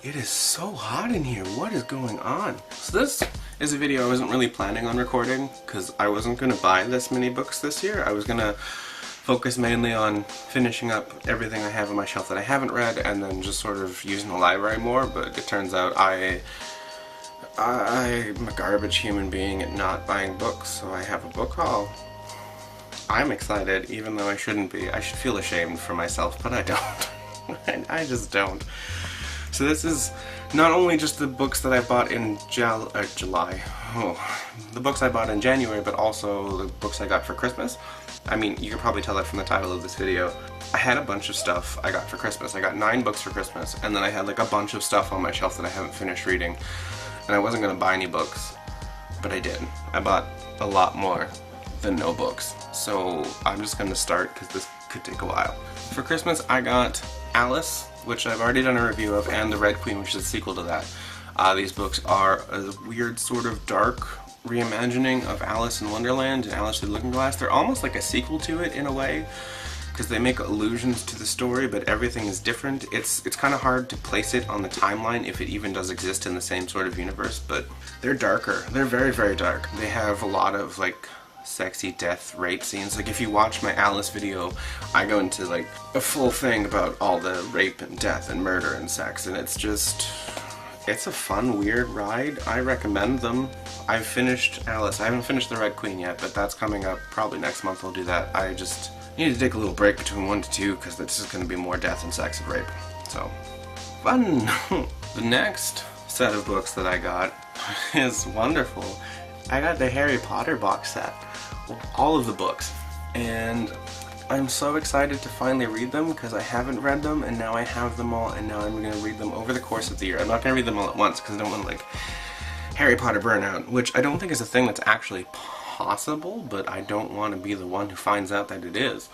It is so hot in here. What is going on? So this is a video I wasn't really planning on recording because I wasn't going to buy this many books this year. I was going to focus mainly on finishing up everything I have on my shelf that I haven't read and then just sort of using the library more, but it turns out I'm a garbage human being at not buying books, so I have a book haul. I'm excited, even though I shouldn't be. I should feel ashamed for myself, but I don't. I just don't. So this is not only just the books that I bought in July, the books I bought in January, but also the books I got for Christmas. I mean, you can probably tell that from the title of this video. I had a bunch of stuff I got for Christmas. I got 9 books for Christmas, and then I had like a bunch of stuff on my shelf that I haven't finished reading. And I wasn't going to buy any books, but I did. I bought a lot more than no books. So I'm just going to start because this could take a while. For Christmas I got Alice, which I've already done a review of, and The Red Queen, which is a sequel to that. These books are a weird sort of dark reimagining of Alice in Wonderland and Alice Through the Looking Glass. They're almost like a sequel to it in a way, because they make allusions to the story, but everything is different. It's kind of hard to place it on the timeline if it even does exist in the same sort of universe, but they're darker. They're very, very dark. They have a lot of like sexy death rape scenes. Like if you watch my Alice video, I go into like a full thing about all the rape and death and murder and sex, and it's a fun, weird ride. I recommend them. I've finished Alice. I haven't finished The Red Queen yet, but that's coming up probably next month. I'll do that. I just need to take a little break between 1 to 2 because this is going to be more death and sex and rape. So, fun! The next set of books that I got is wonderful. I got the Harry Potter box set. All of the books. And I'm so excited to finally read them because I haven't read them and now I have them all and now I'm going to read them over the course of the year. I'm not going to read them all at once because I don't want to like Harry Potter burnout, which I don't think is a thing that's actually possible, but I don't want to be the one who finds out that it is.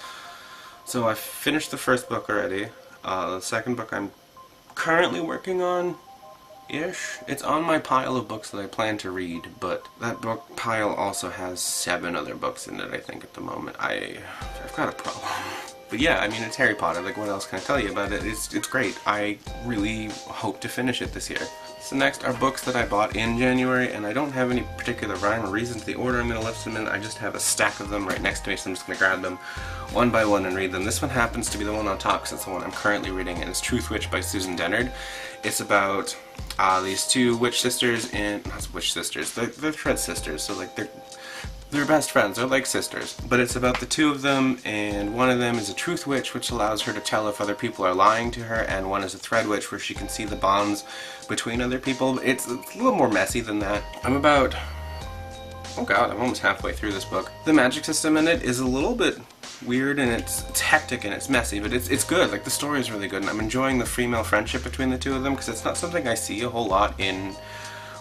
So I finished the first book already. The second book I'm currently working on ish. It's on my pile of books that I plan to read, but that book pile also has 7 other books in it, I think, at the moment. I've got a problem. But yeah, I mean, it's Harry Potter. Like, what else can I tell you about it? It's great. I really hope to finish it this year. So next are books that I bought in January, and I don't have any particular rhyme or reason to the order I'm going to list them in. I just have a stack of them right next to me, so I'm just going to grab them one by one and read them. This one happens to be the one on top because it's the one I'm currently reading, and it's Truth Witch by Susan Dennard. It's about these 2 witch sisters, and not witch sisters, they're thread sisters, so like they're best friends, they're like sisters. But it's about the 2 of them, and one of them is a truth witch, which allows her to tell if other people are lying to her, and one is a thread witch, where she can see the bonds between other people. It's a little more messy than that. I'm about, oh god, I'm almost halfway through this book. The magic system in it is a little bit weird, and it's hectic and it's messy, but it's good. Like, the story is really good, and I'm enjoying the female friendship between the 2 of them, because it's not something I see a whole lot in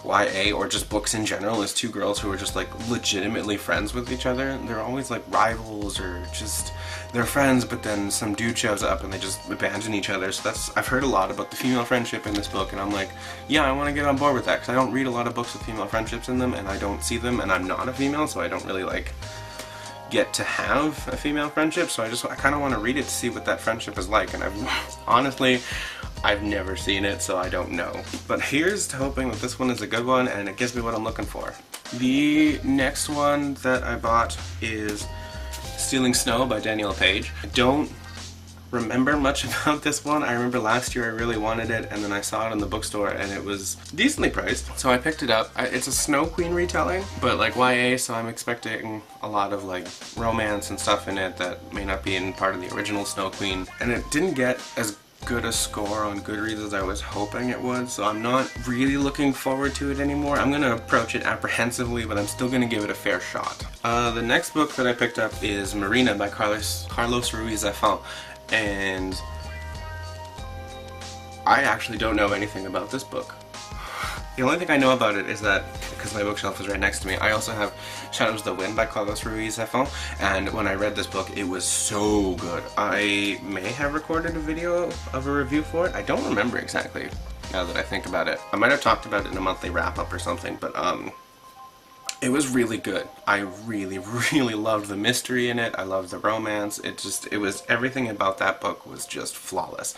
YA or just books in general, is 2 girls who are just like legitimately friends with each other. They're always like rivals or just they're friends, but then some dude shows up and they just abandon each other. So I've heard a lot about the female friendship in this book, and I'm like, yeah, I want to get on board with that, because I don't read a lot of books with female friendships in them, and I don't see them, and I'm not a female, so I don't really like get to have a female friendship. So I kind of want to read it to see what that friendship is like, and I've never seen it, so I don't know. But here's to hoping that this one is a good one and it gives me what I'm looking for. The next one that I bought is Stealing Snow by Danielle Page. I don't remember much about this one. I remember last year I really wanted it, and then I saw it in the bookstore and it was decently priced, so I picked it up. It's a Snow Queen retelling, but like YA, so I'm expecting a lot of like romance and stuff in it that may not be in part of the original Snow Queen, and it didn't get as good a score on Goodreads as I was hoping it would, so I'm not really looking forward to it anymore. I'm going to approach it apprehensively, but I'm still going to give it a fair shot. The next book that I picked up is Marina by Carlos Ruiz-Zafón, and I actually don't know anything about this book. The only thing I know about it is that, because my bookshelf is right next to me, I also have Shadows of the Wind by Carlos Ruiz-Zafón, and when I read this book, it was so good. I may have recorded a video of a review for it. I don't remember exactly, now that I think about it. I might have talked about it in a monthly wrap-up or something, but it was really good. I really, really loved the mystery in it. I loved the romance. It was, everything about that book was just flawless.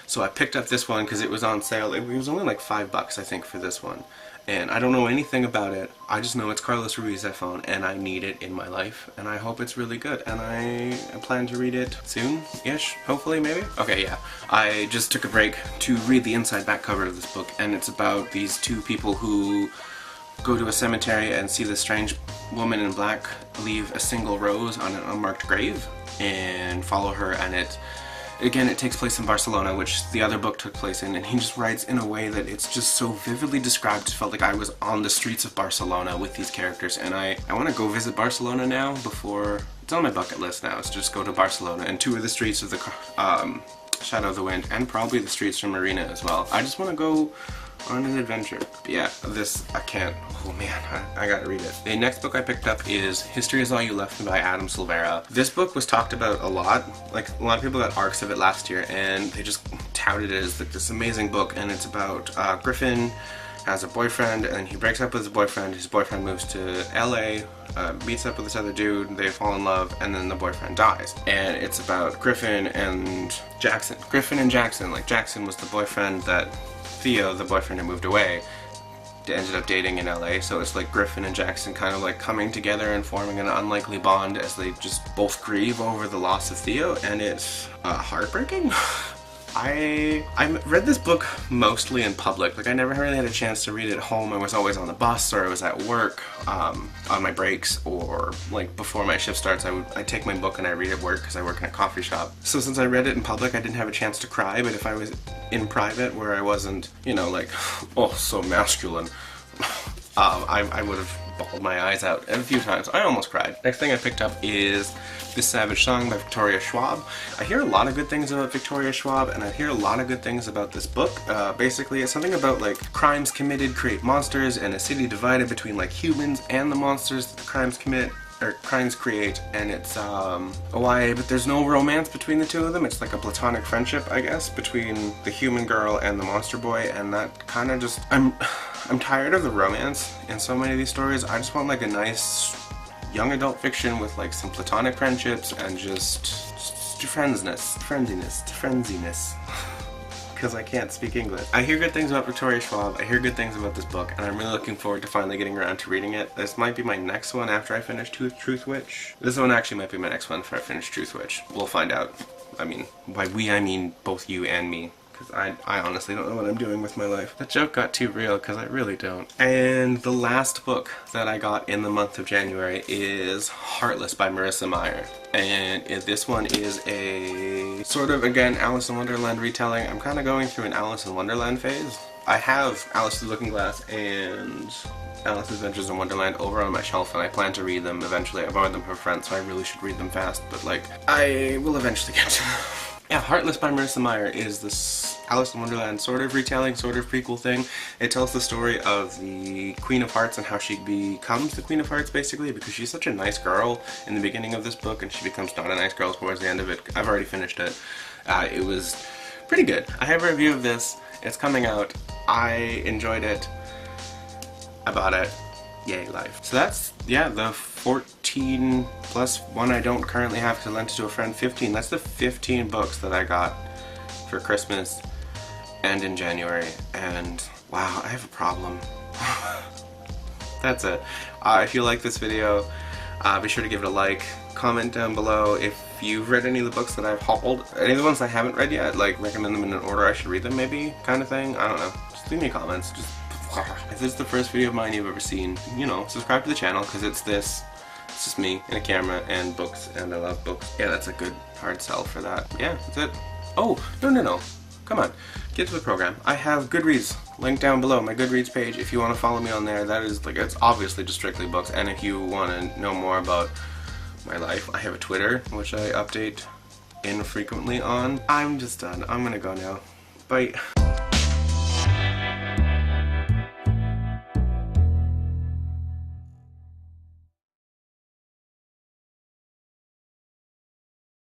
So I picked up this one because it was on sale. It was only like $5, I think, for this one. And I don't know anything about it. I just know it's Carlos Ruiz I found, and I need it in my life, and I hope it's really good. And I plan to read it soon-ish, hopefully, maybe? Okay, yeah. I just took a break to read the inside back cover of this book, and it's about these two people who go to a cemetery and see this strange woman in black leave a single rose on an unmarked grave, and follow her, and it takes place in Barcelona, which the other book took place in, and he just writes in a way that it's just so vividly described. It felt like I was on the streets of Barcelona with these characters, and I want to go visit Barcelona now before... It's on my bucket list now, is just go to Barcelona and tour the streets of the Shadow of the Wind, and probably the streets from Marina as well. I just want to go on an adventure. But yeah, this, I can't, oh man, I gotta read it. The next book I picked up is History Is All You Left Me by Adam Silvera. This book was talked about a lot. Like, a lot of people got arcs of it last year, and they just touted it as like this amazing book, and it's about Griffin has a boyfriend, and he breaks up with his boyfriend moves to LA, meets up with this other dude, they fall in love, and then the boyfriend dies. And it's about Griffin and Jackson. Like, Jackson was the boyfriend that Theo, the boyfriend who moved away, ended up dating in LA, so it's like Griffin and Jackson kind of like coming together and forming an unlikely bond as they just both grieve over the loss of Theo, and it's heartbreaking. I read this book mostly in public. Like, I never really had a chance to read it at home. I was always on the bus, or I was at work on my breaks, or like before my shift starts I'd take my book and I read at work because I work in a coffee shop. So since I read it in public, I didn't have a chance to cry, but if I was in private where I wasn't, you know, like, oh, so masculine, I would have bawled my eyes out a few times. I almost cried. Next thing I picked up is This Savage Song by Victoria Schwab. I hear a lot of good things about Victoria Schwab, and I hear a lot of good things about this book. Basically, it's something about like crimes committed create monsters, and a city divided between like humans and the monsters that the crimes create, and it's YA, but there's no romance between the two of them. It's like a platonic friendship, I guess, between the human girl and the monster boy, and that kind of just, I'm tired of the romance in so many of these stories. I just want like a nice young adult fiction with like some platonic friendships and just friendsiness, because I can't speak English. I hear good things about Victoria Schwab, I hear good things about this book, and I'm really looking forward to finally getting around to reading it. This might be my next one after I finish Truth Witch. This one actually might be my next one after I finish Truth Witch. We'll find out. I mean, by we I mean both you and me, because I honestly don't know what I'm doing with my life. That joke got too real, because I really don't. And the last book that I got in the month of January is Heartless by Marissa Meyer. And this one is a sort of, again, Alice in Wonderland retelling. I'm kind of going through an Alice in Wonderland phase. I have Alice the Looking Glass and Alice's Adventures in Wonderland over on my shelf, and I plan to read them eventually. I borrowed them from a friend, so I really should read them fast, but like, I will eventually get to them. Yeah, Heartless by Marissa Meyer is this Alice in Wonderland sort of retelling, sort of prequel thing. It tells the story of the Queen of Hearts and how she becomes the Queen of Hearts, basically, because she's such a nice girl in the beginning of this book, and she becomes not a nice girl towards the end of it. I've already finished it. It was pretty good. I have a review of this. It's coming out. I enjoyed it. I bought it. Yay, life. So that's, yeah, the 14 plus one I don't currently have because I lent it to a friend, 15. That's the 15 books that I got for Christmas and in January, and wow, I have a problem. That's it. If you like this video, be sure to give it a like. Comment down below if you've read any of the books that I've hauled. Any of the ones I haven't read yet, like recommend them in an order I should read them maybe, kind of thing. I don't know. Just leave me comments. Just if this is the first video of mine you've ever seen, you know, subscribe to the channel, because it's just me and a camera and books, and I love books. Yeah, that's a good hard sell for that. Yeah, that's it. Oh, no. Come on. Get to the program. I have Goodreads linked down below, my Goodreads page. If you want to follow me on there, that is like, it's obviously just strictly books. And if you want to know more about my life, I have a Twitter, which I update infrequently on. I'm just done. I'm gonna go now. Bye.